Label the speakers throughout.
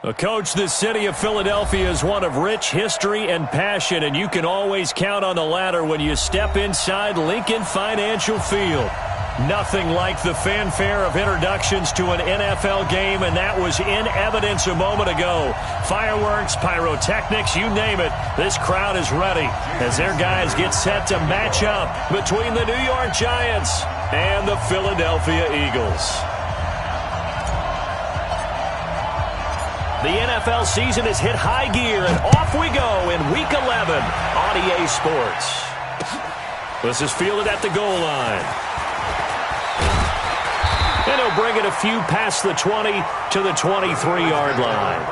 Speaker 1: Well, Coach, the city of Philadelphia is one of rich history and passion, and you can always count on the latter when you step inside Lincoln Financial Field. Nothing like the fanfare of introductions to an NFL game, and that was in evidence a moment ago. Fireworks, pyrotechnics, you name it. This crowd is ready as their guys get set to match up between the New York Giants and the Philadelphia Eagles. The NFL season has hit high gear, and off we go in Week 11 on EA Sports. This is fielded at the goal line. And he'll bring it a few past the 20 to the 23-yard line.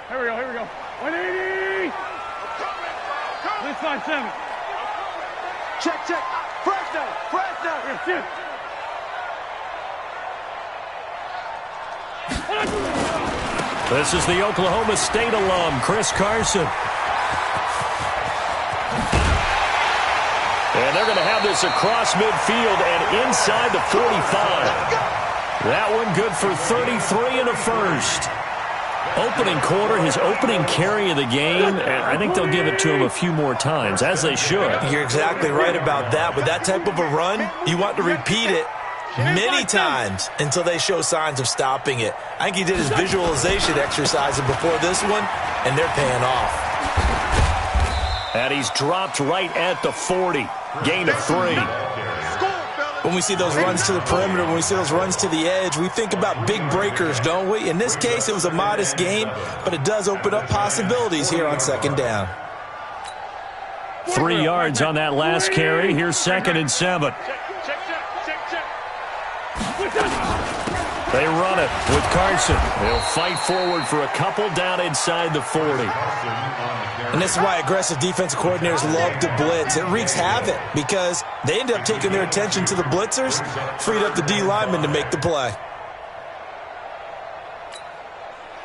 Speaker 2: Here we go. 180! 657.
Speaker 3: Check. Fresno.
Speaker 1: This is the Oklahoma State alum, Chris Carson. And they're going to have this across midfield and inside the 45. That one good for 33 and a first. Opening quarter, his opening carry of the game, and I think they'll give it to him a few more times, as they should.
Speaker 4: You're exactly right about that. With that type of a run, you want to repeat it many times until they show signs of stopping it. I think he did his visualization exercises before this one, and they're paying off.
Speaker 1: And he's dropped right at the 40. Gain of 3.
Speaker 4: When we see those runs to the perimeter, when we see those runs to the edge, we think about big breakers, don't we? In this case, it was a modest gain, but it does open up possibilities here on second down.
Speaker 1: 3 yards on that last carry. Here's 2nd and 7. They run it with Carson. They'll fight forward for a couple down inside the 40.
Speaker 4: And this is why aggressive defensive coordinators love to blitz. It wreaks havoc because they end up taking their attention to the blitzers, freed up the D lineman to make the play.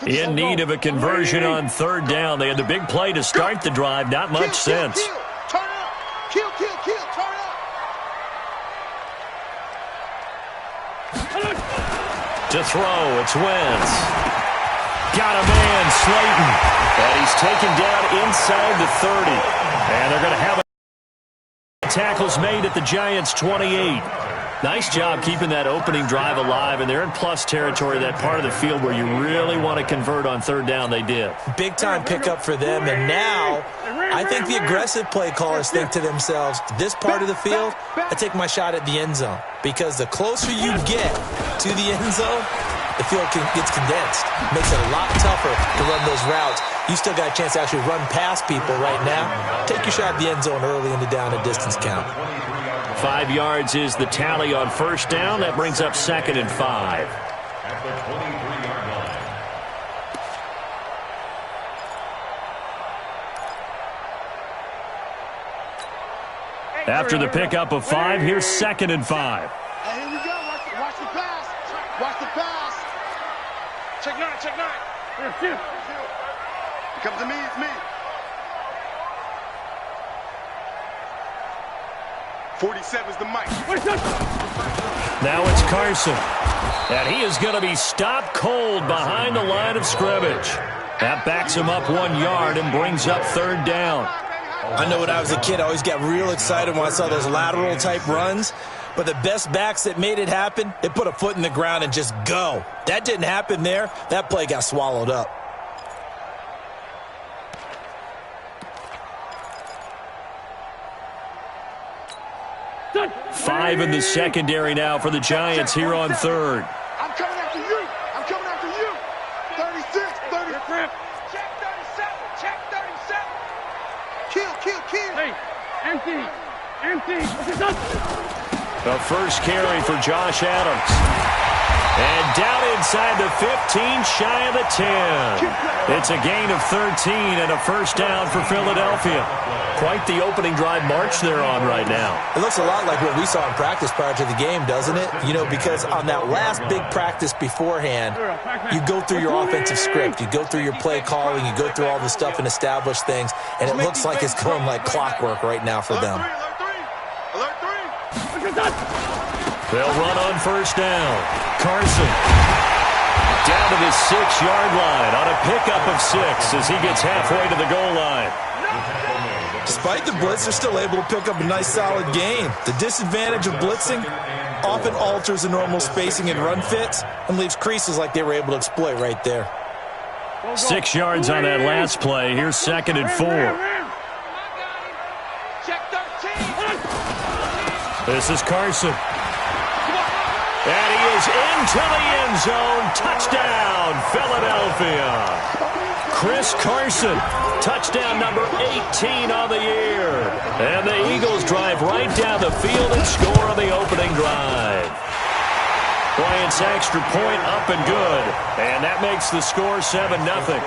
Speaker 1: In need of a conversion on 3rd down. They had the big play to start the drive. Not much sense.
Speaker 3: Turn up. Kill. Turn up.
Speaker 1: To throw, it's Wentz. Got a man, Slayton. And he's taken down inside the 30. And they're going to have tackles made at the Giants' 28. Nice job keeping that opening drive alive, and they're in plus territory, that part of the field where you really want to convert on 3rd down. They did.
Speaker 4: Big-time pickup for them, and now I think the aggressive play callers think to themselves, this part of the field, I take my shot at the end zone, because the closer you get to the end zone, the field gets condensed. Makes it a lot tougher to run those routes. You still got a chance to actually run past people right now. Take your shot at the end zone early in the down and distance count.
Speaker 1: 5 yards is the tally on 1st down. That brings up 2nd and 5. After the pickup of 5, here's 2nd and 5.
Speaker 3: Hey, here we go. Watch the pass. Watch the pass.
Speaker 2: Check 9. Here
Speaker 3: comes to me. It's me. 47's the mic.
Speaker 1: Now it's Carson. And he is going to be stopped cold behind the line of scrimmage. That backs him up 1 yard and brings up 3rd down.
Speaker 4: I know when I was a kid, I always got real excited when I saw those lateral-type runs. But the best backs that made it happen, they put a foot in the ground and just go. That didn't happen there. That play got swallowed up.
Speaker 1: Five in the secondary now for the Giants here on 3rd.
Speaker 3: I'm coming after you. 36, 30.
Speaker 2: Check 37.
Speaker 3: Kill.
Speaker 2: Hey, empty.
Speaker 1: The first carry for Josh Adams. And down inside the 15, shy of the 10. It's a gain of 13 and a first down for Philadelphia. Quite the opening drive march they're on right now.
Speaker 4: It looks a lot like what we saw in practice prior to the game, doesn't it? You know, because on that last big practice beforehand, you go through your offensive script. You go through your play calling. You go through all the stuff and establish things. And it looks like it's going like clockwork right now for them.
Speaker 1: They'll run on first down. Carson down to the 6-yard line on a pickup of 6 as he gets halfway to the goal line.
Speaker 4: Despite the blitz, they're still able to pick up a nice solid gain. The disadvantage of blitzing often alters the normal spacing and run fits and leaves creases like they were able to exploit right there.
Speaker 1: 6 yards on that last play. Here's 2nd and 4.
Speaker 2: Check 13.
Speaker 1: This is Carson. And he is into the end zone. Touchdown, Philadelphia. Chris Carson, touchdown number 18 on the year. And the Eagles drive right down the field and score on the opening drive. Bryant's extra point up and good. And that makes the score 7-0.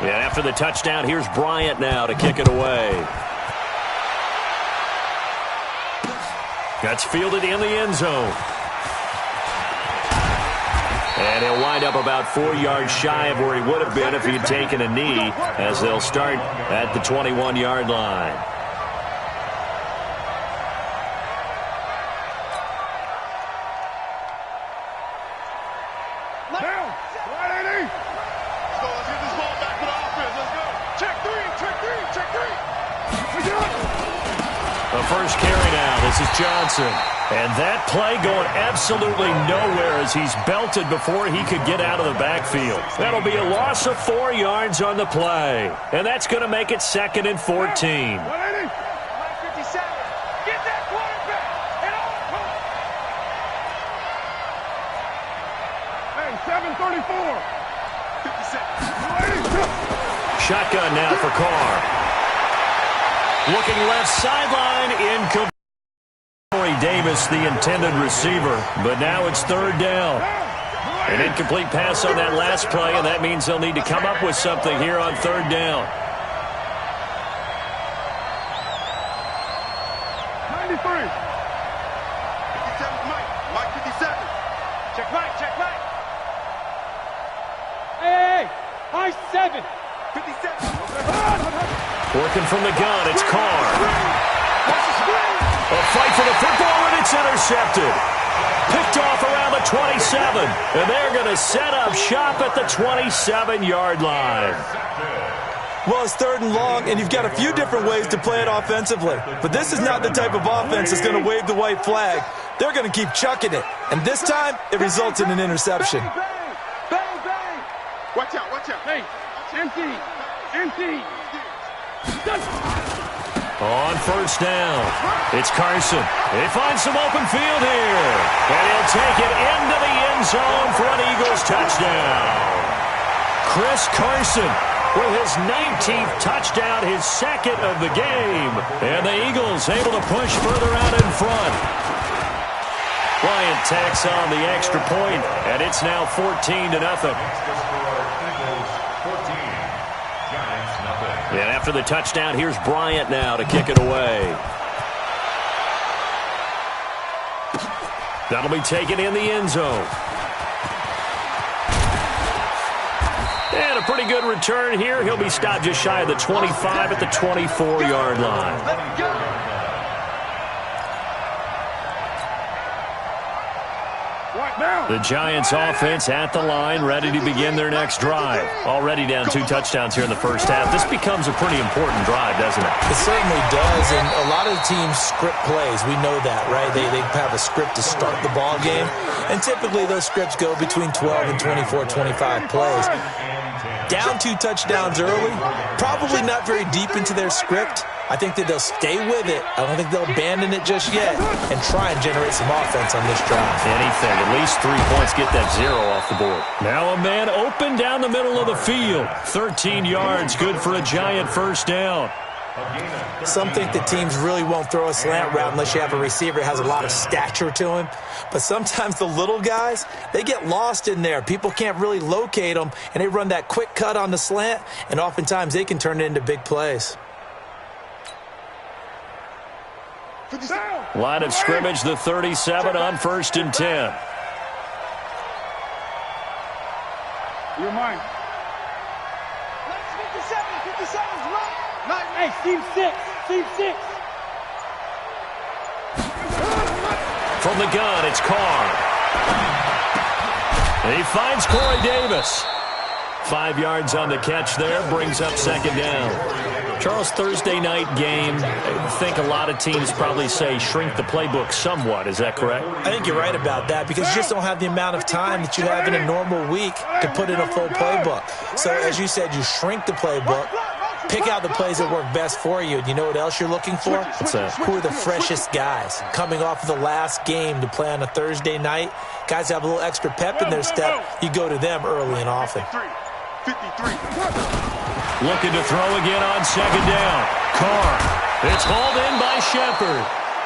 Speaker 1: And after the touchdown, here's Bryant now to kick it away. That's fielded in the end zone. And he'll wind up about 4 yards shy of where he would have been if he had taken a knee, as they'll start at the 21-yard line. The first carry now. This is Johnson. And that play going absolutely nowhere as he's belted before he could get out of the backfield. That'll be a loss of 4 yards on the play. And that's going to make it 2nd and 14.
Speaker 2: 57. Get that quarterback. Hey, 734.
Speaker 1: 57. Shotgun now for Carr. Looking left sideline, incomplete. Corey Davis, the intended receiver, but now it's 3rd down. An incomplete pass on that last play, and that means they'll need to come up with something here on 3rd down.
Speaker 2: 93. 57, Mike 57. Check Mike. Hey, high 7. 57.
Speaker 1: Working from the gun, it's Carr. A fight for the football, and it's intercepted. Picked off around the 27, and they're going to set up shop at the 27-yard line.
Speaker 4: Well, it's 3rd and long, and you've got a few different ways to play it offensively. But this is not the type of offense that's going to wave the white flag. They're going to keep chucking it. And this time, it results in an interception.
Speaker 2: Bang. Watch out. Hey, empty.
Speaker 1: On first down, it's Carson. They find some open field here. And he'll take it into the end zone for an Eagles touchdown. Chris Carson with his 19th touchdown, his 2nd of the game. And the Eagles able to push further out in front. Bryant tacks on the extra point, and it's now 14-0. And after the touchdown, here's Bryant now to kick it away. That'll be taken in the end zone. And a pretty good return here. He'll be stopped just shy of the 25 at the 24-yard line. The Giants offense at the line, ready to begin their next drive. Already down 2 touchdowns here in the first half. This becomes a pretty important drive, doesn't it?
Speaker 4: It certainly does, and a lot of the teams script plays. We know that, right? They have a script to start the ball game, and typically those scripts go between 12 and 24, 25 plays. Down 2 touchdowns early, probably not very deep into their script. I think that they'll stay with it. I don't think they'll abandon it just yet and try and generate some offense on this drive.
Speaker 1: Anything. At least 3 points. Get that 0 off the board. Now a man open down the middle of the field. 13 yards. Good for a Giant first down.
Speaker 4: Some think that teams really won't throw a slant route unless you have a receiver that has a lot of stature to him. But sometimes the little guys, they get lost in there. People can't really locate them, and they run that quick cut on the slant, and oftentimes they can turn it into big plays.
Speaker 1: Line of scrimmage, the 37 on 1st and 10.
Speaker 2: You're mine. 57's right. Hey, team 6. Team 6.
Speaker 1: From the gun, it's Carr. He finds Corey Davis. 5 yards on the catch there, brings up 2nd down. Charles, Thursday night game, I think a lot of teams probably say shrink the playbook somewhat. Is that correct?
Speaker 4: I think you're right about that because you just don't have the amount of time that you have in a normal week to put in a full playbook. So, as you said, you shrink the playbook, pick out the plays that work best for you. And you know what else you're looking for?
Speaker 1: What's that?
Speaker 4: Who are the freshest guys? Coming off of the last game to play on a Thursday night, guys have a little extra pep in their step. You go to them early and often.
Speaker 2: 53.
Speaker 1: Looking to throw again on 2nd down. Carr. It's hauled in by Shepard.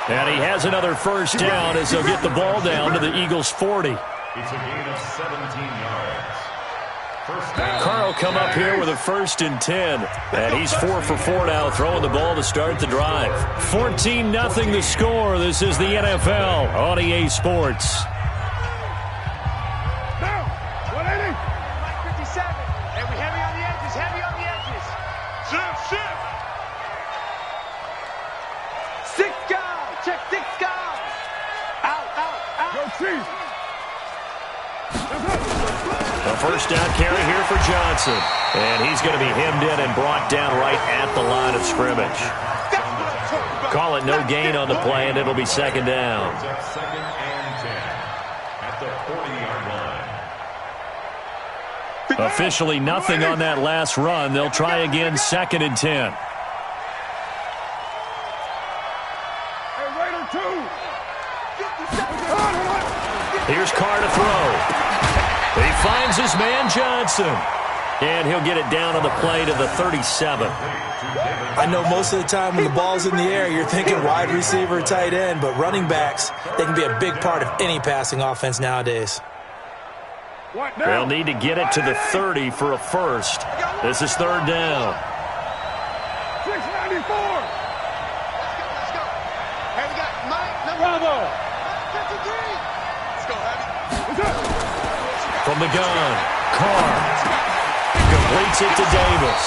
Speaker 1: And he has another 1st down as they'll get the ball down to the Eagles' 40.
Speaker 5: It's a gain of 17 yards. First down.
Speaker 1: Carr will come up here with a 1st and 10. And he's 4 for 4 now, throwing the ball to start the drive. 14-0 the score. This is the NFL on EA Sports. A 1st down carry here for Johnson. And he's going to be hemmed in and brought down right at the line of scrimmage. Call it no gain on the play, and it'll be 2nd down.
Speaker 5: 2nd and 10 at the 40-yard line.
Speaker 1: Officially nothing on that last run. They'll try again 2nd and 10. Here's Carr to throw. He finds his man Johnson. And he'll get it down on the play to the 37.
Speaker 4: I know most of the time when the ball's in the air, you're thinking wide receiver, tight end, but running backs, they can be a big part of any passing offense nowadays.
Speaker 1: They'll need to get it to the 30 for a 1st. This is 3rd down.
Speaker 2: 694.
Speaker 3: Let's go. Hey, we got Mike.
Speaker 2: Bravo.
Speaker 3: 53. Let's go, Heavy.
Speaker 1: From the gun, Carr completes it to Davis.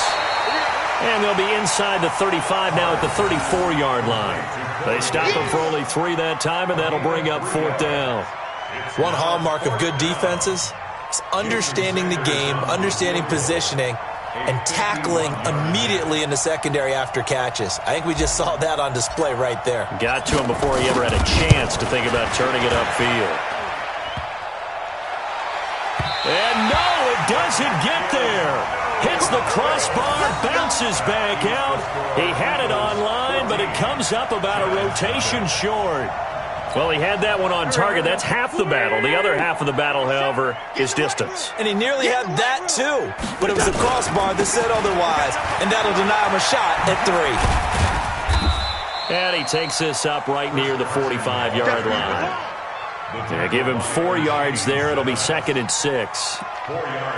Speaker 1: And they'll be inside the 35 now at the 34-yard line. They stop him for only 3 that time, and that'll bring up 4th down.
Speaker 4: One hallmark of good defenses is understanding the game, understanding positioning, and tackling immediately in the secondary after catches. I think we just saw that on display right there.
Speaker 1: Got to him before he ever had a chance to think about turning it upfield. And no, it doesn't get there. Hits the crossbar, bounces back out. He had it online, but it comes up about a rotation short. Well, he had that one on target. That's half the battle. The other half of the battle, however, is distance.
Speaker 4: And he nearly had that, too. But it was the crossbar that said otherwise, and that'll deny him a shot at 3.
Speaker 1: And he takes this up right near the 45-yard line. Yeah, give him 4 yards there. It'll be 2nd and 6.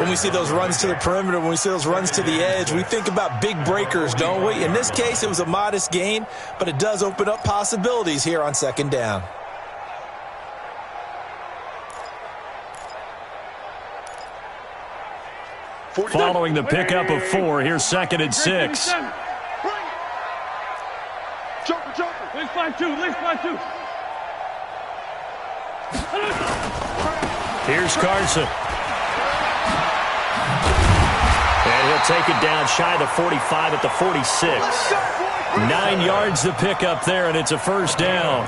Speaker 4: When we see those runs to the perimeter, when we see those runs to the edge, we think about big breakers, don't we? In this case, it was a modest gain, but it does open up possibilities here on 2nd down.
Speaker 1: Following the pickup of 4, here's 2nd and 6.
Speaker 2: Joker. Let's find 2.
Speaker 1: Here's Carson. And he'll take it down shy of the 45 at the 46. 9 yards to pick up there, and it's a 1st down.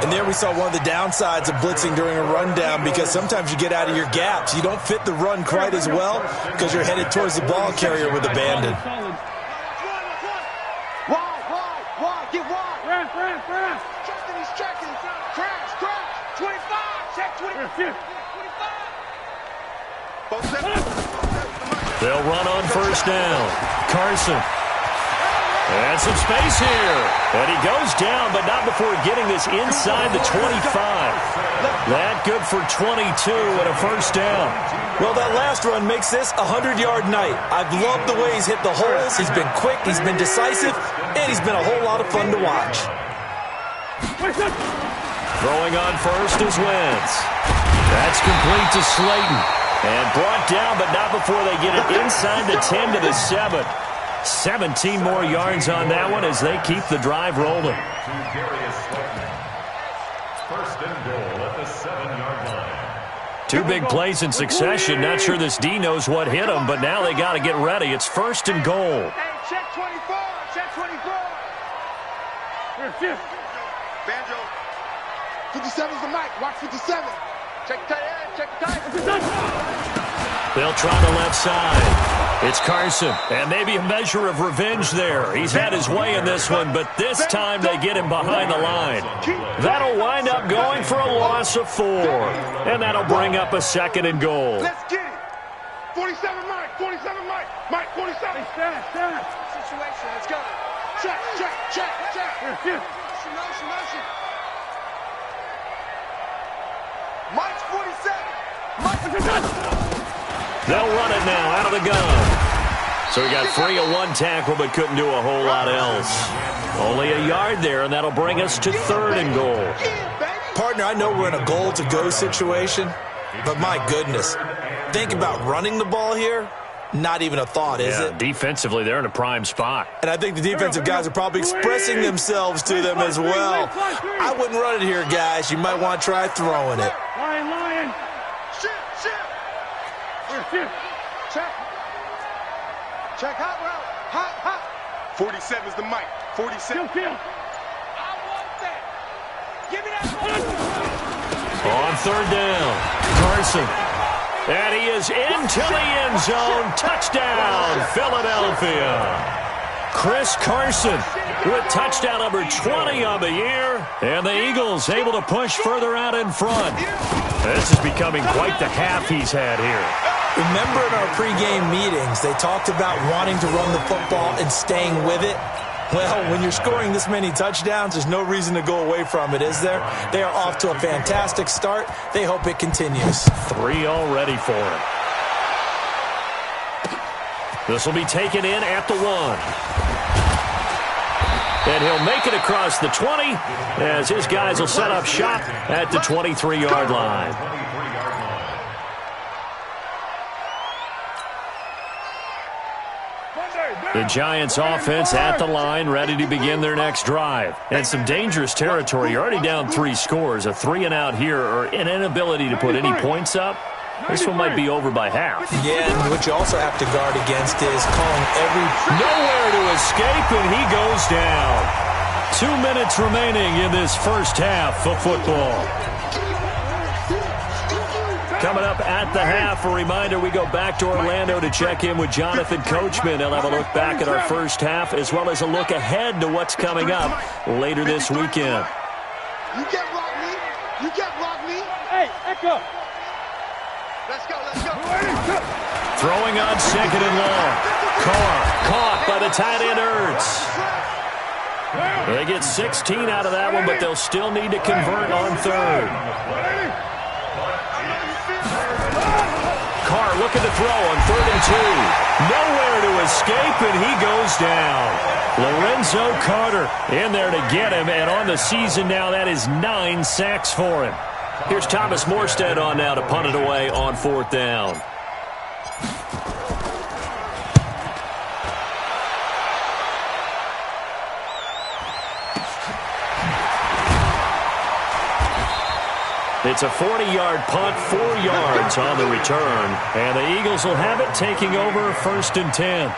Speaker 4: And there we saw one of the downsides of blitzing during a rundown, because sometimes you get out of your gaps. You don't fit the run quite as well because you're headed towards the ball carrier with abandon.
Speaker 3: Wide. Get wide.
Speaker 2: Run.
Speaker 3: Justin, he's checking. Crash. 25. Check 25.
Speaker 1: They'll run on 1st down. Carson. And some space here. And he goes down, but not before getting this inside the 25. That good for 22 and a first down.
Speaker 4: Well, that last run makes this a 100-yard night. I've loved the way he's hit the holes. He's been quick, he's been decisive, and he's been a whole lot of fun to watch.
Speaker 1: Throwing on first is Wentz. That's complete to Slayton. And brought down, but not before they get it inside the 10 to the 7. 17 more yards on that one as they keep the drive rolling.
Speaker 5: First and goal at the 7-yard line.
Speaker 1: Two big plays in succession. Not sure this D knows what hit him, but now they got to get ready. It's first and goal.
Speaker 3: Hey, check 24. Check 24. Banjo. 57's the mic. Watch 57. Check the tight end. Check the tight end.
Speaker 1: They'll try the left side. It's Carson, and maybe a measure of revenge there. He's had his way in this one, but this time they get him behind the line. That'll wind up going for a loss of 4, and that'll bring up a second and goal.
Speaker 3: Let's get it. 47 Mike. 47 Mike. Mike, 47. Stand. Situation. Let's go. Check. Motion. Mike's 47.
Speaker 1: They'll run it now out of the gun. So he got free of one tackle but couldn't do a whole lot else. Only a yard there, and that'll bring us to third and goal.
Speaker 4: Partner, I know we're in a goal-to-go situation, but my goodness, think about running the ball here. Not even a thought, is it?
Speaker 1: Defensively, they're in a prime spot.
Speaker 4: And I think the defensive guys are probably expressing themselves to them as well. I wouldn't run it here, guys. You might want to try throwing it.
Speaker 2: Lion.
Speaker 3: Shift. Check hot route. Hot. 47's the mic. 47.
Speaker 2: Kill.
Speaker 3: I want that. Give me that.
Speaker 1: On third down, Carson. And he is into the end zone. Touchdown, Philadelphia. Chris Carson with touchdown number 20 on the year. And the Eagles able to push further out in front. This is becoming quite the half he's had here.
Speaker 4: Remember in our pregame meetings, they talked about wanting to run the football and staying with it? Well, when you're scoring this many touchdowns, there's no reason to go away from it, is there? They are off to a fantastic start. They hope it continues.
Speaker 1: 3 already for him. This will be taken in at the 1. And he'll make it across the 20 as his guys will set up shop at the 23-yard line. The Giants offense at the line, ready to begin their next drive. And some dangerous territory. You're already down 3 scores. A 3-and-out here or an inability to put any points up. This one might be over by half.
Speaker 4: Yeah, and what you also have to guard against is calling every...
Speaker 1: Nowhere to escape, and he goes down. 2 minutes remaining in this first half of football. Coming up at the half, a reminder, we go back to Orlando to check in with Jonathan Coachman. He'll have a look back at our first half as well as a look ahead to what's coming up later this weekend.
Speaker 3: You can't block me.
Speaker 2: Hey, Echo.
Speaker 3: Let's go.
Speaker 1: Throwing on second and long. Carr caught by the tight end Ertz. They get 16 out of that one, but they'll still need to convert on third. Carr looking to throw on 3rd and 2. Nowhere to escape, and he goes down. Lorenzo Carter in there to get him, and on the season now, that is 9 sacks for him. Here's Thomas Morstead on now to punt it away on 4th down. It's a 40-yard punt, 4 yards on the return. And the Eagles will have it taking over 1st and 10.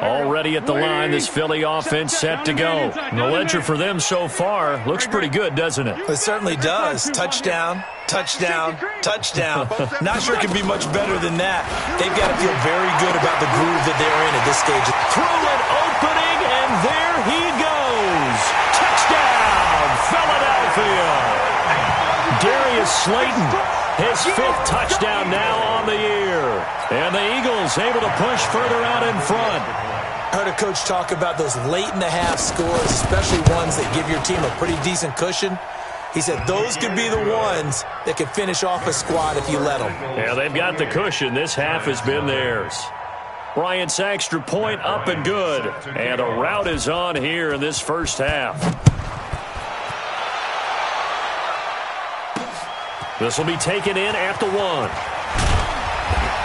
Speaker 1: Already at the line, this Philly offense set to go. The ledger for them so far looks pretty good, doesn't it?
Speaker 4: It certainly does. Touchdown. Not sure it can be much better than that. They've got to feel very good about the groove that they're in at this stage.
Speaker 1: Through an opening, and there he goes. Touchdown, Philadelphia. Philadelphia. Darius Slayton, his 5th touchdown now on the year. And the Eagles able to push further out in front.
Speaker 4: I heard a coach talk about those late-in-the-half scores, especially ones that give your team a pretty decent cushion. He said those could be the ones that could finish off a squad if you let them.
Speaker 1: Yeah, they've got the cushion. This half has been theirs. Bryant's extra point up and good. And a rout is on here in this first half. This will be taken in at the 1.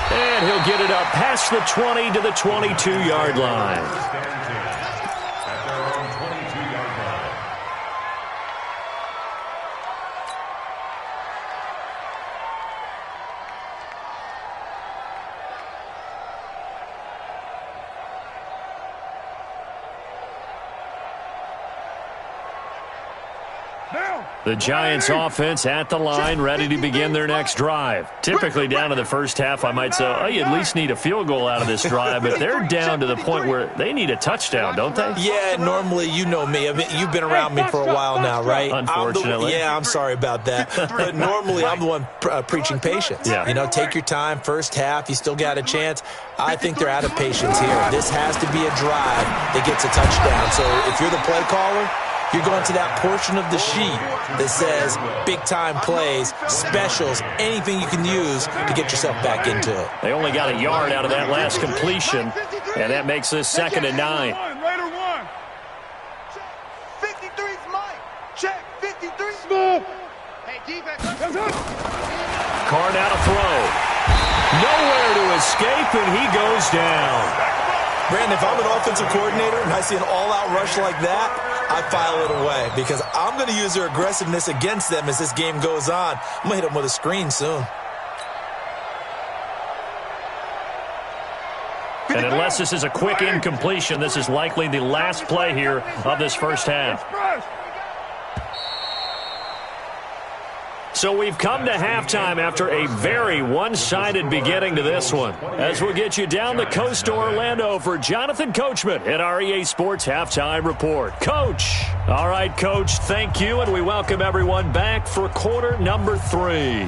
Speaker 1: And he'll get it up past the 20 to the 22-yard line. The Giants offense at the line, ready to begin their next drive. Typically down in the first half, I might say, oh, you at least need a field goal out of this drive, but they're down to the point where they need a touchdown, don't they?
Speaker 4: Yeah, normally, you know me. I mean, you've been around me for a while now, right?
Speaker 1: Unfortunately.
Speaker 4: I'm sorry about that. But normally, I'm the one preaching patience.
Speaker 1: Yeah.
Speaker 4: You know, take your time, first half, you still got a chance. I think they're out of patience here. This has to be a drive that gets a touchdown. So if you're the play caller, you're going to that portion of the sheet that says big-time plays, specials, anything you can use to get yourself back into it.
Speaker 1: They only got a yard out of that last completion, and that makes this 2nd and 9.
Speaker 3: Raider 1. 53's Mike. Check. 53. Smooth. Hey, defense.
Speaker 1: Carr now to throw. Nowhere to escape, and he goes down.
Speaker 4: Brandon, if I'm an offensive coordinator and I see an all-out rush like that, I file it away because I'm going to use their aggressiveness against them as this game goes on. I'm going to hit them with a screen soon.
Speaker 1: And unless this is a quick incompletion, this is likely the last play here of this first half. So we've come to halftime after a very one-sided beginning to this one. As we'll get you down the coast to Orlando for Jonathan Coachman at our EA Sports Halftime Report. Coach. All right, Coach, thank you, and we welcome everyone back for quarter number 3.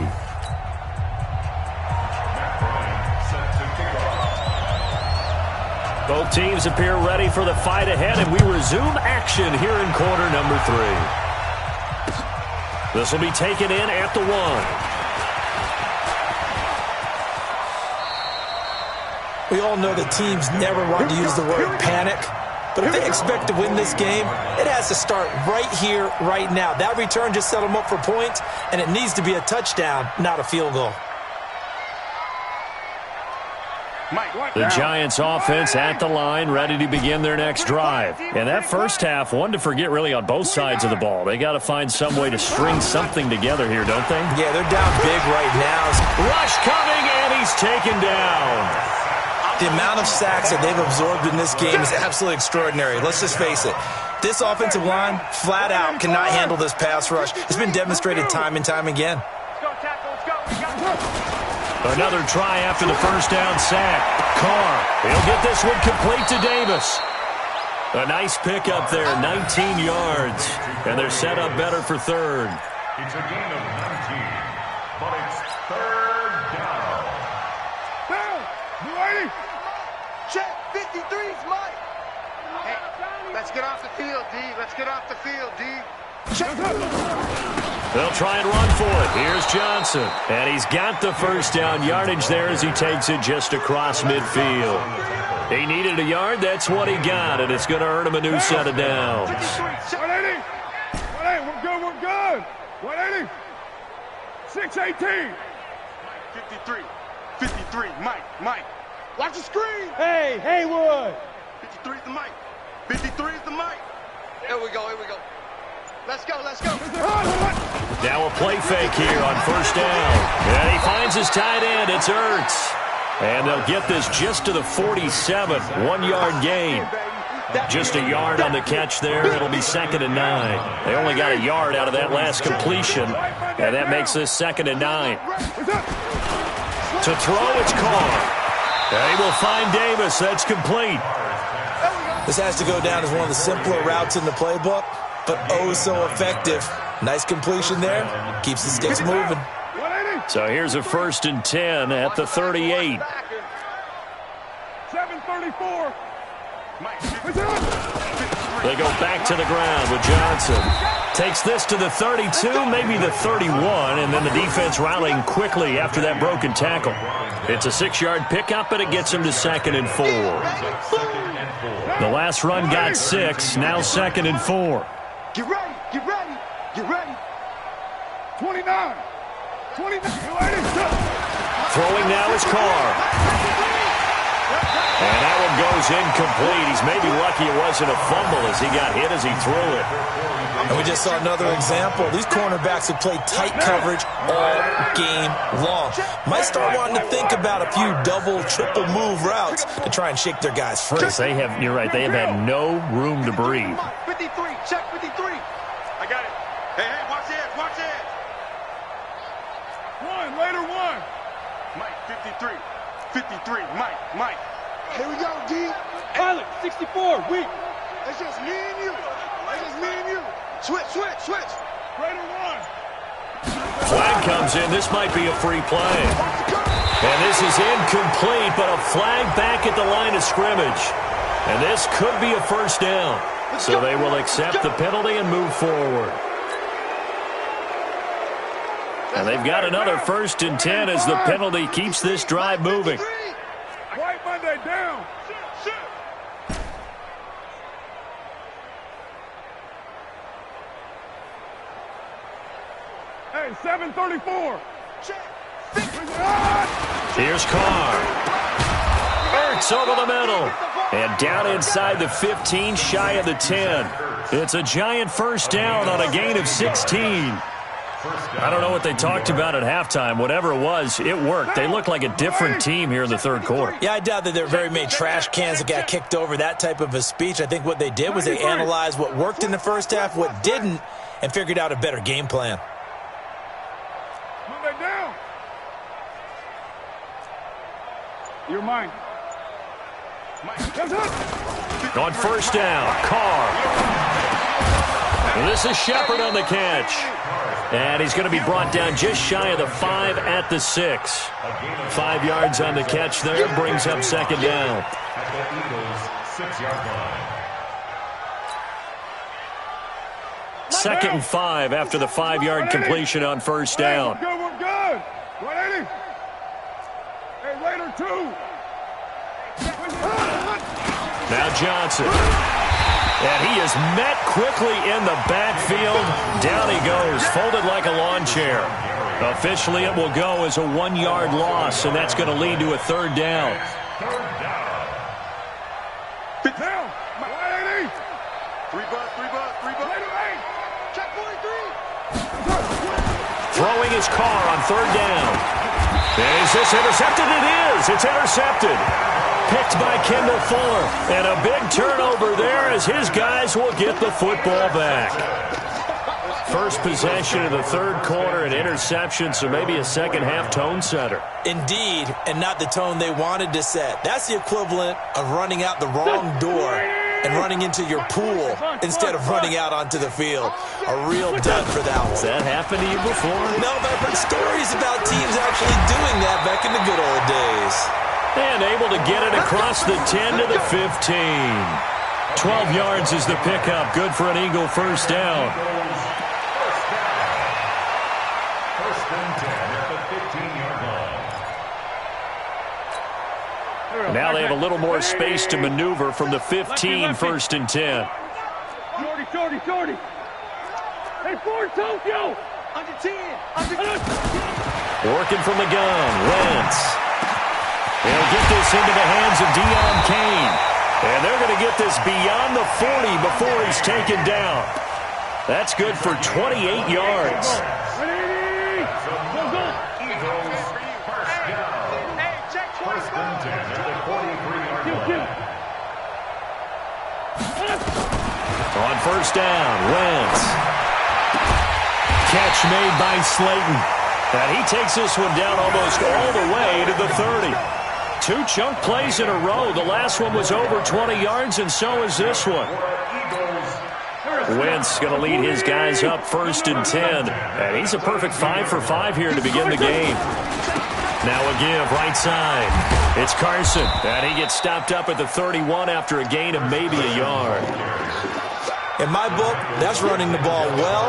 Speaker 1: Both teams appear ready for the fight ahead, and we resume action here in quarter number 3. This will be taken in at the 1.
Speaker 4: We all know that teams never want to use the word panic, but if they expect to win this game, it has to start right here, right now. That return just set them up for points, and it needs to be a touchdown, not a field goal.
Speaker 1: The Giants offense at the line, ready to begin their next drive. And that first half, one to forget really on both sides of the ball. They got to find some way to string something together here, don't they?
Speaker 4: Yeah, they're down big right now.
Speaker 1: Rush coming, and he's taken down.
Speaker 4: The amount of sacks that they've absorbed in this game is absolutely extraordinary. Let's just face it. This offensive line, flat out, cannot handle this pass rush. It's been demonstrated time and time again.
Speaker 1: Another try after the first down sack. Carr, he'll get this one complete to Davis. A nice pickup there, 19 yards. And they're set up better for 3rd.
Speaker 5: It's a gain of 19, but it's 3rd down.
Speaker 3: Down. You ready? Check. 53's Mike. Hey, let's get off the field, D. Let's get off the field, D. Check.
Speaker 1: They'll try and run for it. Here's Johnson. And he's got the first down yardage there as he takes it just across midfield. He needed a yard. That's what he got, and it's going to earn him a new set of downs.
Speaker 3: 180. 180. We're good. We're good. 180. 618. 53. 53. Mike. Watch the screen.
Speaker 2: Hey, Haywood.
Speaker 3: 53 is the Mike. 53 is the Mike. Here we go. Let's go.
Speaker 1: Now a play fake here on first down. And he finds his tight end. It's Ertz. And they'll get this just to the 47. 1-yard gain. Just a yard on the catch there. It'll be 2nd and 9. They only got a yard out of that last completion. And that makes this 2nd and 9. To throw, it's Carr. And he will find Davis. That's complete.
Speaker 4: This has to go down as one of the simpler routes in the playbook, but oh so effective Nice completion there. Keeps the sticks moving.
Speaker 1: So here's a 1st and 10 at the 38.
Speaker 2: 7:34.
Speaker 1: They go back to the ground with Johnson. Takes this to the 32, maybe the 31, and then the defense rallying quickly after that broken tackle. It's a 6-yard pickup, and it gets him to 2nd and 4. The last run got 6, now 2nd and 4.
Speaker 3: Get ready, get ready, get ready.
Speaker 2: 29. 29.
Speaker 1: Throwing now is Carr. And that one goes incomplete. He's maybe lucky it wasn't a fumble as he got hit as he threw it.
Speaker 4: And we just saw another example. These cornerbacks have played tight coverage all game long. Might start wanting to think about a few double, triple move routes to try and shake their guys free.
Speaker 1: They have, you're right, they have had no room to breathe.
Speaker 3: 53, check 53. I got it. Hey, watch the edge, watch the edge.
Speaker 2: Later one.
Speaker 3: Mike, 53. 53, Mike. Here we go, D.
Speaker 2: Pilot, 64, weak.
Speaker 3: It's just me and you. It's just me and you. Switch.
Speaker 2: Later one.
Speaker 1: Flag comes in. This might be a free play. And this is incomplete, but a flag back at the line of scrimmage. And this could be a 1st down. So they will accept the penalty and move forward. And they've got another 1st and 10 as the penalty keeps this drive moving.
Speaker 2: White Monday down. Hey, 7:34.
Speaker 1: Here's Carr. Ertz over the middle. And down inside the 15, shy of the 10. It's a giant 1st down on a gain of 16. I don't know what they talked about at halftime. Whatever it was, it worked. They look like a different team here in the 3rd quarter.
Speaker 4: Yeah, I doubt that there are very many trash cans that got kicked over, that type of a speech. I think what they did was they analyzed what worked in the 1st half, what didn't, and figured out a better game plan.
Speaker 2: Monday down. You're mine.
Speaker 1: On 1st down, Carr. And this is Shepard on the catch. And he's going to be brought down just shy of the 5 at the 6. 5 yards on the catch there, brings up 2nd down.
Speaker 5: At the Eagles' 6-yard line.
Speaker 1: 2nd and 5 after the 5-yard completion on 1st down.
Speaker 2: We're good. 180. Hey, later two.
Speaker 1: Now Johnson. And he is met quickly in the backfield. Down he goes, folded like a lawn chair. Officially, it will go as a 1-yard loss, and that's going to lead to a 3rd down.
Speaker 2: Down. 180.
Speaker 3: 3 bucks. Check 43.
Speaker 1: Throwing his Carr on 3rd down. And is this intercepted? It is. It's intercepted. Picked by Kendall Fuller. And a big turnover there as his guys will get the football back. First possession of the 3rd quarter, an interception, so maybe a 2nd half tone setter.
Speaker 4: Indeed, and not the tone they wanted to set. That's the equivalent of running out the wrong door and running into your pool instead of running out onto the field. A real dud for that one.
Speaker 1: Has that happened to you before?
Speaker 4: No, but I've heard stories about teams actually doing that back in the good old days.
Speaker 1: And able to get it across the 10 to the 15. 12 yards is the pickup. Good for an Eagle 1st down.
Speaker 5: First and 10 at the 15-yard line.
Speaker 1: Now they have a little more space to maneuver from the 15, 1st and 10.
Speaker 2: Shorty. Hey, Ford Tokyo.
Speaker 3: Under 10.
Speaker 1: Working from the gun, Wentz. They'll get this into the hands of Deion Kane. And they're going to get this beyond the 40 before he's taken down. That's good for 28 yards.
Speaker 5: Eagles, 1st down. First and 10 at the 43-yard line.
Speaker 1: On 1st down, Wentz. Catch made by Slayton. And he takes this one down almost all the way to the 30. 2 chunk plays in a row. The last one was over 20 yards, and so is this one. Wentz going to lead his guys up 1st and 10. And he's a perfect 5 for 5 here to begin the game. Now a give right side. It's Carson. And he gets stopped up at the 31 after a gain of maybe a yard.
Speaker 4: In my book, that's running the ball well,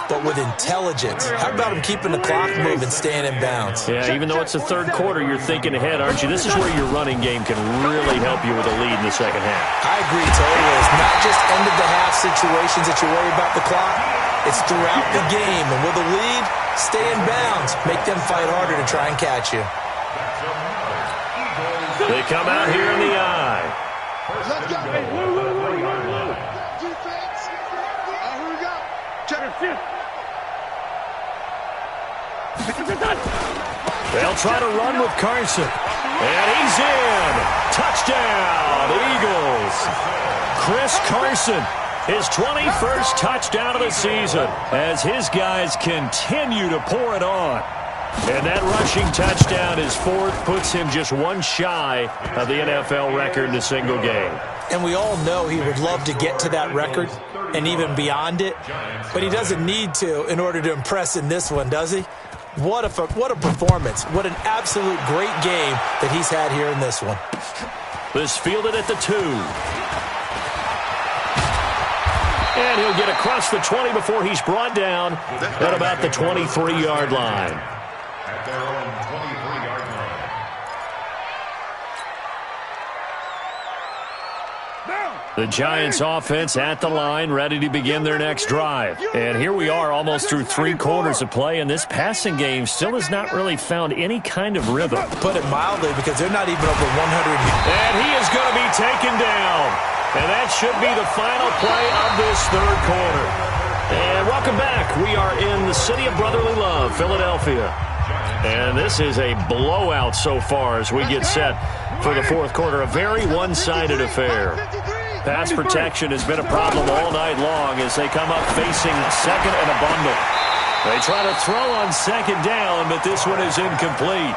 Speaker 4: but with intelligence. How about him keeping the clock moving, staying in bounds?
Speaker 1: Yeah, even though it's the third quarter, you're thinking ahead, aren't you? This is where your running game can really help you with a lead in the second half.
Speaker 4: I agree totally. It's not just end-of-the-half situations that you worry about the clock. It's throughout the game. And with a lead, stay in bounds. Make them fight harder to try and catch you.
Speaker 1: They come out here in the eye.
Speaker 3: Let's go. Defense. Here we go. Check it.
Speaker 1: They'll try to run with Carson. And he's in. Touchdown, Eagles. Chris Carson, his 21st touchdown of the season as his guys continue to pour it on. And that rushing touchdown, his 4th, puts him just one shy of the NFL record in a single game.
Speaker 4: And we all know he would love to get to that record and even beyond it, but he doesn't need to in order to impress in this one, does he? What a performance. What an absolute great game that he's had here in this one.
Speaker 1: This fielded at the 2. And he'll get across the 20 before he's brought down at about the 23-yard line.
Speaker 5: At their own 23-yard line.
Speaker 1: The Giants offense at the line, ready to begin their next drive. And here we are almost through 3 quarters of play, and this passing game still has not really found any kind of rhythm.
Speaker 4: Put it mildly, because they're not even over 100.
Speaker 1: And he is going to be taken down. And that should be the final play of this third quarter. And welcome back. We are in the city of brotherly love, Philadelphia. And this is a blowout so far as we get set for the fourth quarter. A very one-sided affair. Pass protection has been a problem all night long as they come up facing second and a bundle. They try to throw on second down, but this one is incomplete.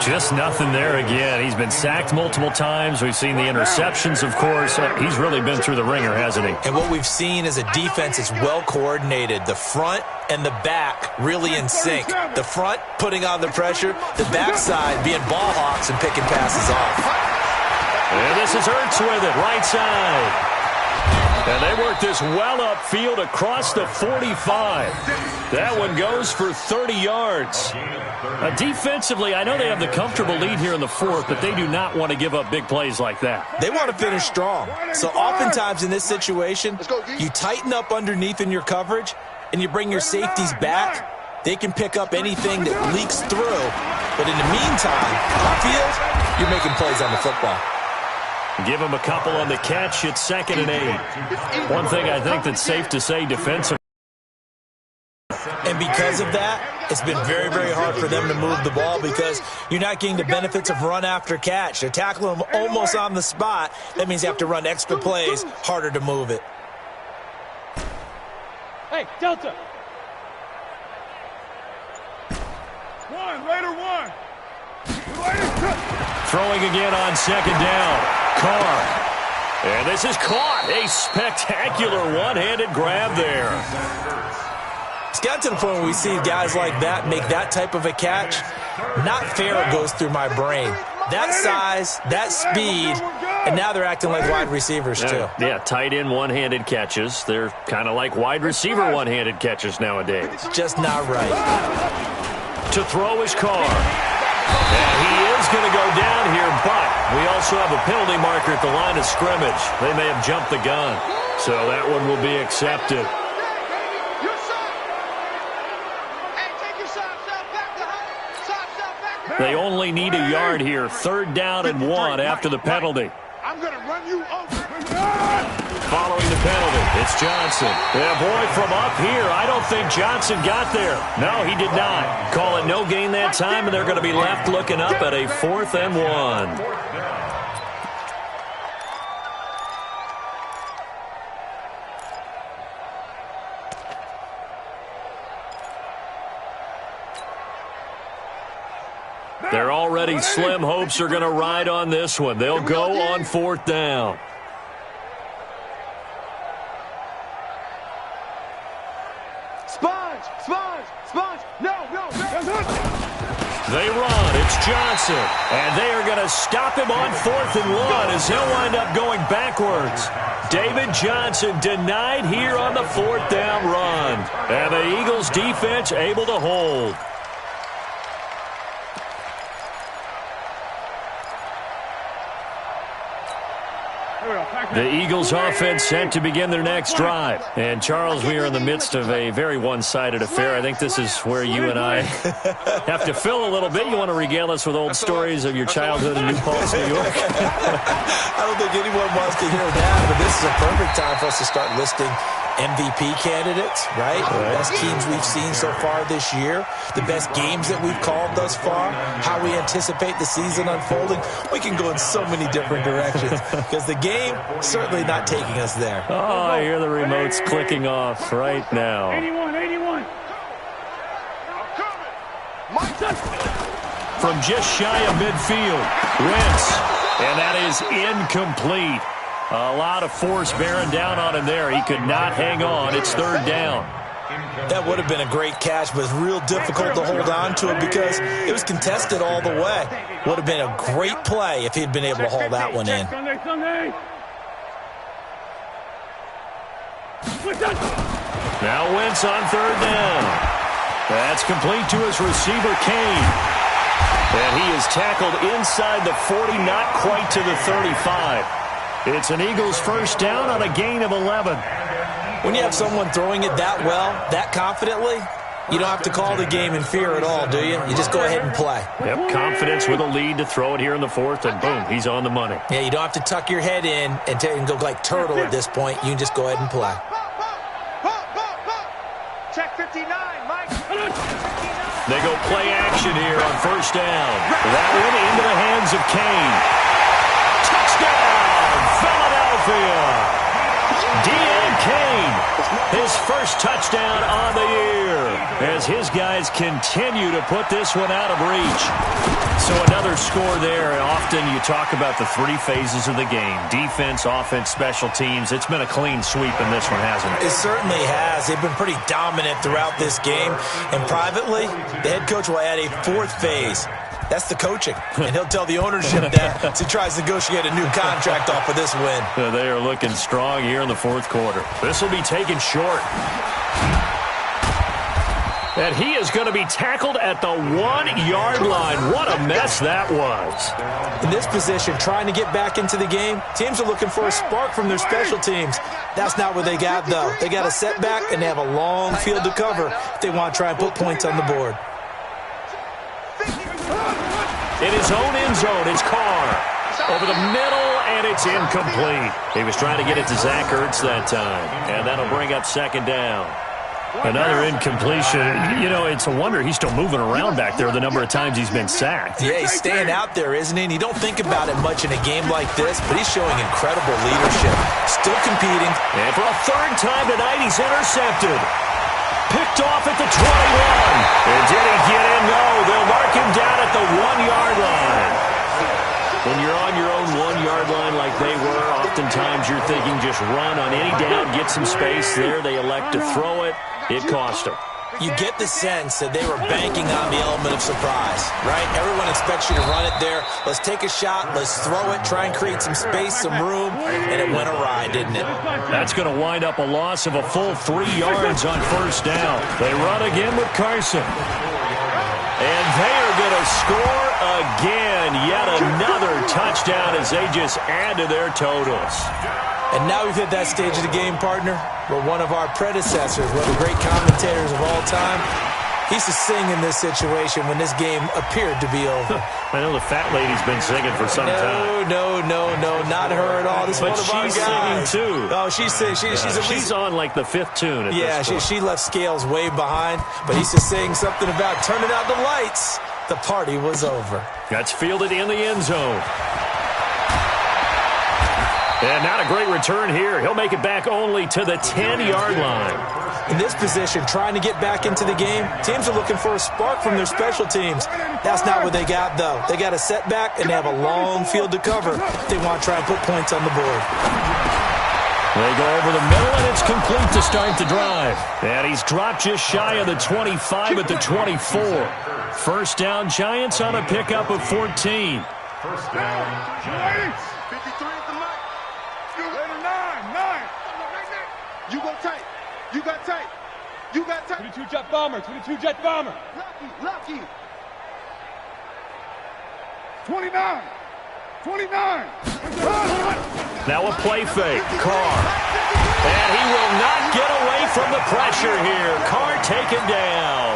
Speaker 1: Just nothing there again. He's been sacked multiple times. We've seen the interceptions, of course. He's really been through the ringer, hasn't he?
Speaker 4: And what we've seen is a defense that's well coordinated. The front and the back really in sync. The front putting on the pressure, the backside being ball hawks and picking passes off.
Speaker 1: And this is Ertz with it, right side. And they work this well upfield across the 45. That one goes for 30 yards. Defensively, I know they have the comfortable lead here in the fourth, but they do not want to give up big plays like that.
Speaker 4: They want to finish strong. So oftentimes in this situation, you tighten up underneath in your coverage, and you bring your safeties back. They can pick up anything that leaks through. But in the meantime, upfield, you're making plays on the football.
Speaker 1: Give him a couple on the catch. It's 2nd and 8. One thing I think that's safe to say defensively.
Speaker 4: And because of that, it's been very, very hard for them to move the ball because you're not getting the benefits of run after catch. They're tackling them almost on the spot. That means you have to run extra plays, harder to move it.
Speaker 2: Hey, Delta. Raider one.
Speaker 1: Throwing again on second down. Carr. And this is caught. A spectacular one-handed grab there.
Speaker 4: It's got to the point where we see guys like that make that type of a catch. Not fair it goes through my brain. That size, that speed, and now they're acting like wide receivers too.
Speaker 1: Yeah, tight end one-handed catches. They're kind of like wide receiver one-handed catches nowadays.
Speaker 4: Just not right.
Speaker 1: To throw is Carr. And he is going to go down here, but we also have a penalty marker at the line of scrimmage. They may have jumped the gun, so that one will be accepted. They only need a yard here. 3rd down and 1 after the penalty.
Speaker 3: I'm going to run you over.
Speaker 1: Following the penalty, it's Johnson. Yeah, boy, from up here, I don't think Johnson got there. No, he did not. Call it no gain that time, and they're going to be left looking up at a 4th and 1. Their already slim hopes are going to ride on this one. They'll go on 4th down. Johnson. And they are going to stop him on 4th and 1 as he'll wind up going backwards. David Johnson denied here on the 4th down run. And the Eagles defense able to hold. The Eagles offense set to begin their next drive. And, Charles, we are in the midst of a very one-sided affair. I think this is where you and I have to fill a little bit. You want to regale us with old stories of your childhood in New Paltz, New York?
Speaker 4: I don't think anyone wants to hear that, but this is a perfect time for us to start listing MVP candidates, right? The best teams we've seen so far this year, the best games that we've called thus far, how we anticipate the season unfolding. We can go in so many different directions because the game certainly not taking us there.
Speaker 1: Oh, I hear the remotes clicking off right now.
Speaker 2: 81.
Speaker 1: From just shy of midfield, Wentz, and that is incomplete. A lot of force bearing down on him there. He could not hang on. It's 3rd down.
Speaker 4: That would have been a great catch, but it's real difficult to hold on to it because it was contested all the way. Would have been a great play if he'd been able to haul that one in.
Speaker 1: Now Wentz on 3rd down. That's complete to his receiver, Kane. And he is tackled inside the 40, not quite to the 35. It's an Eagles 1st down on a gain of 11.
Speaker 4: When you have someone throwing it that well, that confidently, you don't have to call the game in fear at all, do you? You just go ahead and play.
Speaker 1: Yep, confidence with a lead to throw it here in the 4th, and boom, he's on the money.
Speaker 4: Yeah, you don't have to tuck your head in and go like turtle at this point. You can just go ahead and play.
Speaker 3: Check 59, Mike.
Speaker 1: They go play action here on 1st down. That one into the hands of Kane. Touchdown, Philadelphia. D.N. Kane, his first touchdown on the year as his guys continue to put this one out of reach. So another score there. Often you talk about the 3 phases of the game: defense, offense, special teams. It's been a clean sweep in this one, hasn't it?
Speaker 4: It certainly has. They've been pretty dominant throughout this game. And privately, the head coach will add a 4th phase. That's the coaching. And he'll tell the ownership that as he tries to negotiate a new contract off of this win.
Speaker 1: They are looking strong here in the 4th quarter. This will be taken short. And he is going to be tackled at the 1-yard line. What a mess that was.
Speaker 4: In this position, trying to get back into the game, teams are looking for a spark from their special teams. That's not what they got, though. They got a setback, and they have a long field to cover if they want to try and put points on the board.
Speaker 1: In his own end zone, it's Carr. Over the middle, and it's incomplete. He was trying to get it to Zach Ertz that time, and that'll bring up 2nd down. Another incompletion. You know, it's a wonder he's still moving around back there the number of times he's been sacked.
Speaker 4: Yeah, he's staying out there, isn't he? And you don't think about it much in a game like this, but he's showing incredible leadership. Still competing.
Speaker 1: And for a 3rd time tonight, he's intercepted. Picked off at the 21. And did he get in? No, they'll mark him down at the 1-yard line. When you're on your own 1-yard line like they were, oftentimes you're thinking just run on any down, get some space there. They elect to throw it. It cost them.
Speaker 4: You get the sense that they were banking on the element of surprise, right? Everyone expects you to run it there. Let's take a shot. Let's throw it. Try and create some space, some room. And it went awry, didn't it?
Speaker 1: That's going to wind up a loss of a full 3 yards on 1st down. They run again with Carson. And they are going to score again. Yet another touchdown as they just add to their totals.
Speaker 4: And now we've hit that stage of the game, partner, where one of our predecessors, one of the great commentators of all time, he used to sing in this situation when this game appeared to be over.
Speaker 1: I know the fat lady's been singing for some time.
Speaker 4: No, not her at all. This
Speaker 1: but
Speaker 4: is one of
Speaker 1: she's
Speaker 4: our guys.
Speaker 1: singing, too.
Speaker 4: Oh, she's singing. She's
Speaker 1: on, like, the 5th tune at this point.
Speaker 4: She left Scales way behind, but he's just saying something about turning out the lights. The party was over.
Speaker 1: That's fielded in the end zone. And not a great return here. He'll make it back only to the 10-yard line.
Speaker 4: In this position, trying to get back into the game, teams are looking for a spark from their special teams. That's not what they got, though. They got a setback, and they have a long field to cover if they want to try and put points on the board.
Speaker 1: They go over the middle, and it's complete to start the drive. And he's dropped just shy of the 25 at the 24. First down, Giants on a pickup of 14.
Speaker 5: First down, Giants.
Speaker 3: 53 at the mic.
Speaker 2: Later, 9.
Speaker 3: You go tight. You got tight. You got tight.
Speaker 2: 22 jet bomber. 22 jet bomber.
Speaker 3: Lucky.
Speaker 2: 29. 29.
Speaker 1: Now a play fake. Carr. And he will not get away from the pressure here. Carr taken down.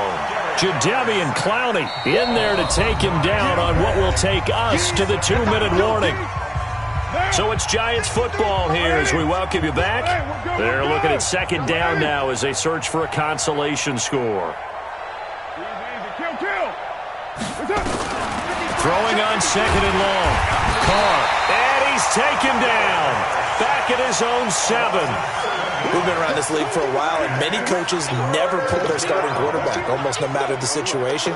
Speaker 1: Jadeveon Clowney in there to take him down on what will take us to the 2-minute warning. So it's Giants football here as we welcome you back. They're looking at second down now as they search for a consolation score. Throwing on second and long. Carr. And he's taken down. Back at his own 7.
Speaker 4: We've been around this league for a while, and many coaches never pull their starting quarterback, almost no matter the situation.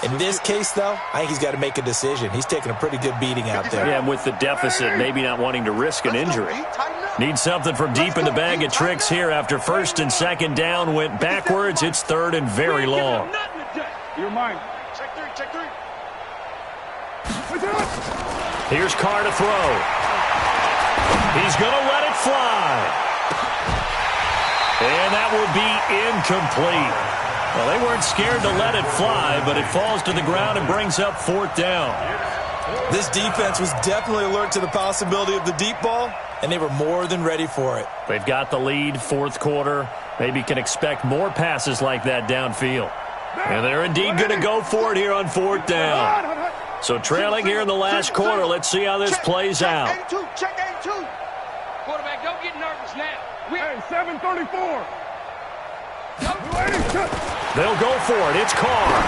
Speaker 4: In this case, though, I think he's got to make a decision. He's taking a pretty good beating out there.
Speaker 1: Yeah, and with the deficit, maybe not wanting to risk an injury. Need something from deep in the bag of tricks here after first and second down went backwards. It's third and very long.
Speaker 2: Your mind.
Speaker 3: Check three.
Speaker 1: Here's Carr to throw. He's going to let it fly. And that will be incomplete. Well, they weren't scared to let it fly, but it falls to the ground and brings up fourth down.
Speaker 4: This defense was definitely alert to the possibility of the deep ball, and they were more than ready for it.
Speaker 1: They've got the lead, fourth quarter. Maybe can expect more passes like that downfield. And they're indeed going to go for it here on fourth down. So trailing here in the last quarter, let's see how this plays out.
Speaker 3: Check A2.
Speaker 2: Quarterback, don't get nervous now. Hey, 7:34.
Speaker 1: They'll go for it. It's Carr.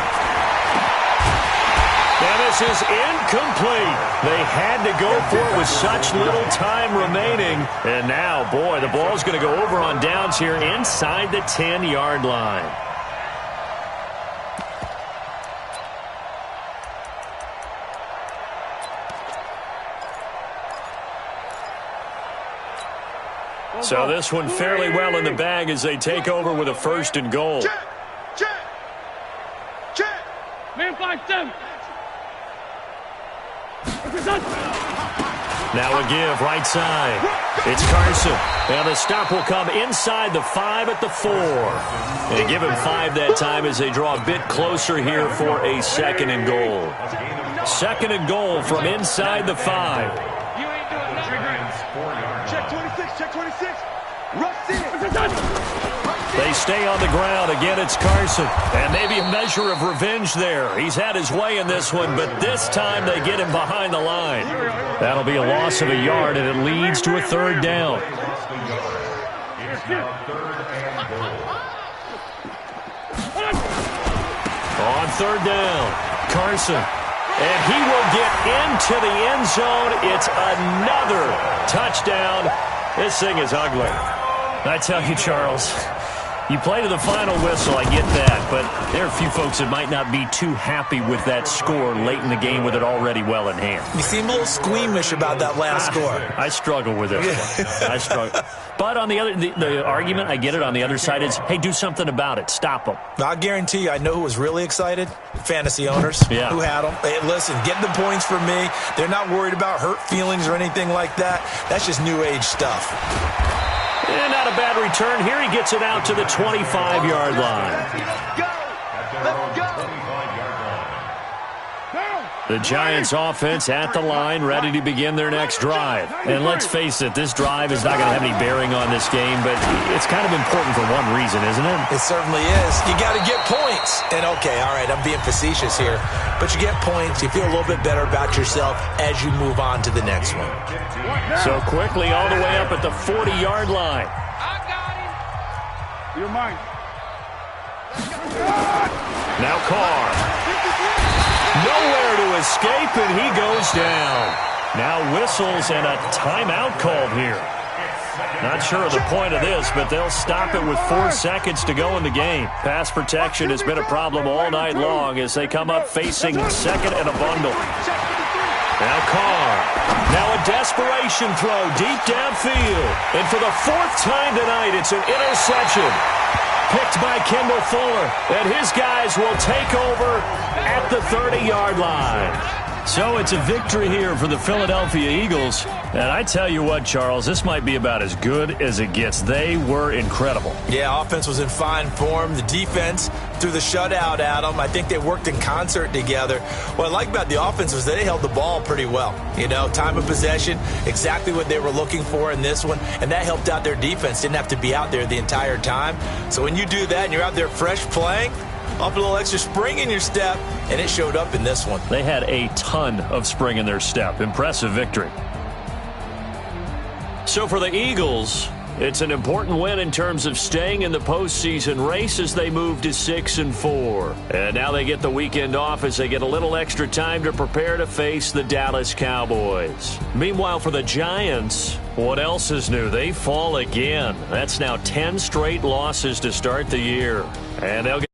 Speaker 1: And this is incomplete. They had to go for it with such little time remaining. And now, boy, the ball's going to go over on downs here inside the 10-yard line. So this one fairly well in the bag as they take over with a first and goal.
Speaker 3: Check.
Speaker 2: Man 5-7.
Speaker 1: Now a give right side. It's Carson. Now the stop will come inside the 5 at the 4. They give him 5 that time as they draw a bit closer here for a second and goal. Second and goal from inside the 5.
Speaker 3: Check 26. Rush in.
Speaker 1: They stay on the ground. Again, it's Carson. And maybe a measure of revenge there. He's had his way in this one, but this time they get him behind the line. That'll be a loss of a yard, and it leads to a third down. On third down, Carson. And he will get into the end zone. It's another touchdown. This thing is ugly. I tell you, Charles, you play to the final whistle, I get that, but there are a few folks that might not be too happy with that score late in the game with it already well in hand.
Speaker 4: You seem a little squeamish about that last score.
Speaker 1: I struggle with it. I struggle. But on the argument, I get it, on the other side is, hey, do something about it. Stop them.
Speaker 4: I guarantee you, I know who was really excited. Fantasy owners who had them. Hey, listen, get the points for me. They're not worried about hurt feelings or anything like that. That's just new age stuff.
Speaker 1: And not a bad return. Here he gets it out to the 25-yard line.
Speaker 3: Let's go.
Speaker 1: The Giants offense at the line, ready to begin their next drive. And let's face it, this drive is not going to have any bearing on this game, but it's kind of important for one reason, isn't it?
Speaker 4: It certainly is. You got to get points. And okay, all right, I'm being facetious here, but you get points, you feel a little bit better about yourself as you move on to the next one.
Speaker 1: So quickly all the way up at the 40-yard line.
Speaker 2: I got him. Your mind.
Speaker 1: Now Carr. Nowhere to escape, and he goes down. Now whistles and a timeout called here. Not sure of the point of this, but they'll stop it with 4 seconds to go in the game. Pass protection has been a problem all night long as they come up facing second and a bundle. Now Carr. Now a desperation throw deep downfield. And for the fourth time tonight, it's an interception. Picked by Kendall Fuller. And his guys will take over at the 30-yard line. So it's a victory here for the Philadelphia Eagles. And I tell you what, Charles, this might be about as good as it gets. They were incredible.
Speaker 4: Yeah, offense was in fine form. The defense threw the shutout at them. I think they worked in concert together. What I like about the offense was they held the ball pretty well. You know, time of possession, exactly what they were looking for in this one. And that helped out their defense. Didn't have to be out there the entire time. So when you do that and you're out there fresh playing, up a little extra spring in your step, and it showed up in this one.
Speaker 1: They had a ton of spring in their step. Impressive victory. So for the Eagles, it's an important win in terms of staying in the postseason race as they move to 6-4. And now they get the weekend off as they get a little extra time to prepare to face the Dallas Cowboys. Meanwhile, for the Giants, what else is new? They fall again. That's now 10 straight losses to start the year. And they'll get